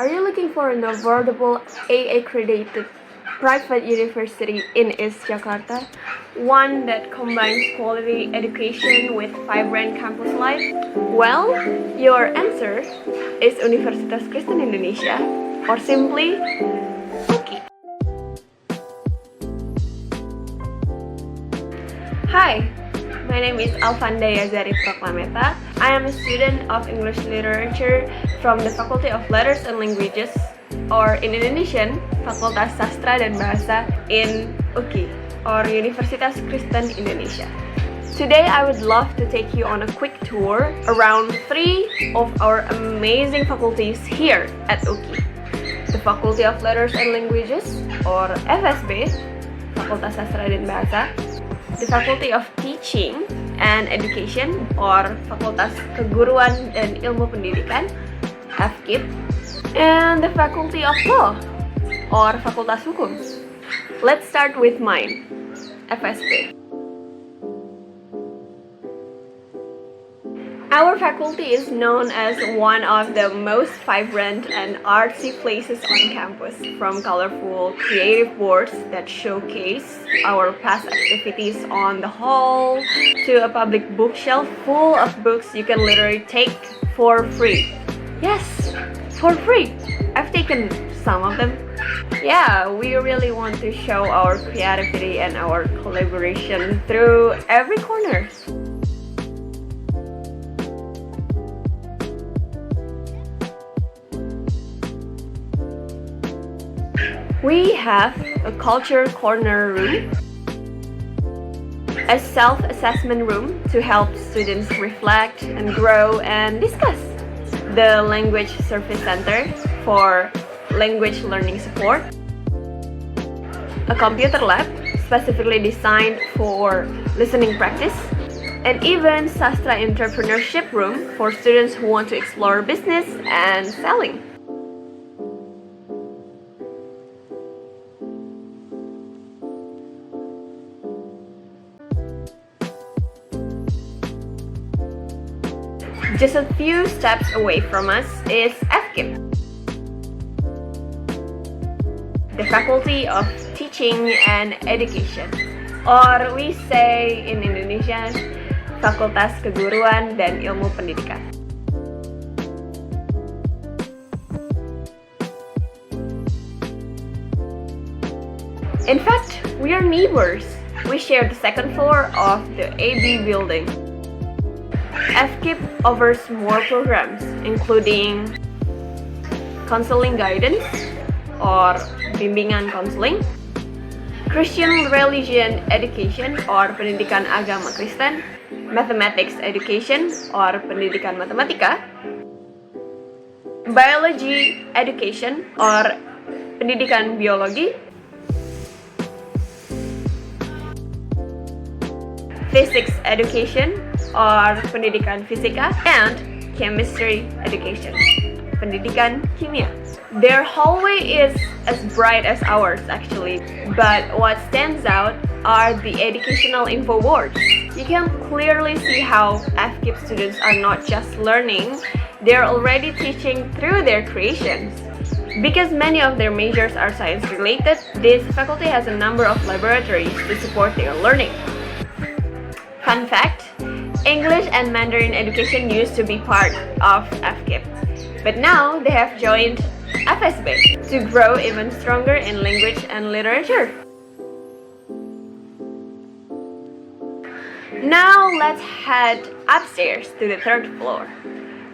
Are you looking for an affordable A-accredited private university in East Jakarta? One that combines quality education with vibrant campus life? Well, your answer is Universitas Kristen Indonesia, or simply UKI. Hi, my name is Alvanda Yazari. I am a student of English Literature from the Faculty of Letters and Languages, or in Indonesian, Fakultas Sastra dan Bahasa in UKI, or Universitas Kristen Indonesia. Today, I would love to take you on a quick tour around 3 of our amazing faculties here at UKI. The Faculty of Letters and Languages, or FSB, Fakultas Sastra dan Bahasa, the Faculty of Teaching and Education, or Fakultas Keguruan dan Ilmu Pendidikan, FKIP, and the Faculty of Law, or Fakultas Hukum. Let's start with mine, FSB. Our faculty is known as one of the most vibrant and artsy places on campus, from colorful creative boards that showcase our past activities on the hall to a public bookshelf full of books you can literally take for free. Yes, for free! I've taken some of them. Yeah, we really want to show our creativity and our collaboration through every corner. We have a culture corner room, a self-assessment room to help students reflect and grow and discuss, the language service center for language learning support, a computer lab specifically designed for listening practice, and even Sastra entrepreneurship room for students who want to explore business and selling. Just a few steps away from us is FKIP, the Faculty of Teaching and Education, or we say in Indonesian, Fakultas Keguruan dan Ilmu Pendidikan. In fact, we are neighbors. We share the second floor of the AB building. FKIP offers more programs, including counseling guidance or bimbingan counseling, Christian religion education or pendidikan agama Kristen, mathematics education or pendidikan matematika, biology education or pendidikan biologi, physics education or pendidikan fisika, and chemistry education, pendidikan kimia. Their hallway is as bright as ours actually, but what stands out are the educational info boards. You can clearly see how FKIP students are not just learning, they're already teaching through their creations. Because many of their majors are science related, this faculty has a number of laboratories to support their learning. Fun fact, English and Mandarin education used to be part of FKIP, but now they have joined FSB to grow even stronger in language and literature. Now let's head upstairs to the 3rd floor,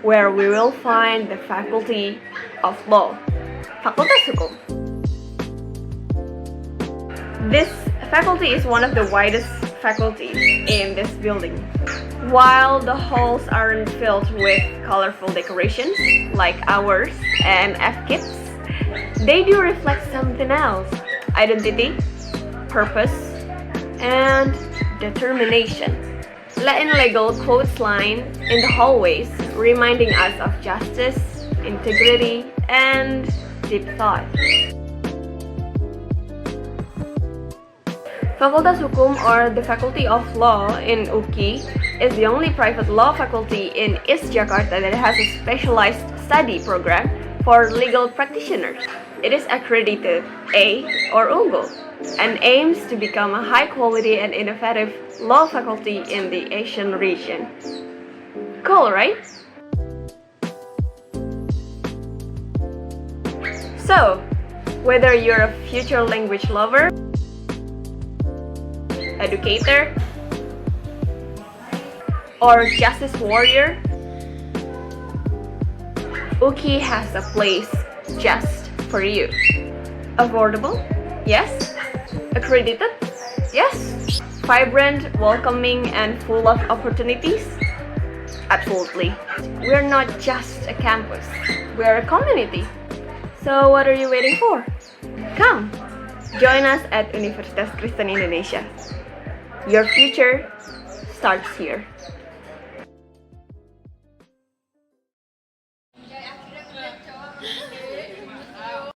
where we will find the Faculty of Law, Fakultas Hukum. This faculty is one of the widest faculties in this building. While the halls aren't filled with colorful decorations like ours and FKIP's, they do reflect something else: identity, purpose, and determination. Latin legal quotes line in the hallways, reminding us of justice, integrity, and deep thought. Fakultas Hukum, or the Faculty of Law in UKI, is the only private law faculty in East Jakarta that has a specialized study program for legal practitioners. It is accredited A or unggul and aims to become a high-quality and innovative law faculty in the Asian region. Cool, right? So, whether you're a future language lover, educator, or justice warrior, UKI has a place just for you. Affordable? Yes. Accredited? Yes. Vibrant, welcoming, and full of opportunities? Absolutely. We're not just a campus, we're a community. So what are you waiting for? Come, join us at Universitas Kristen Indonesia. Your future starts here.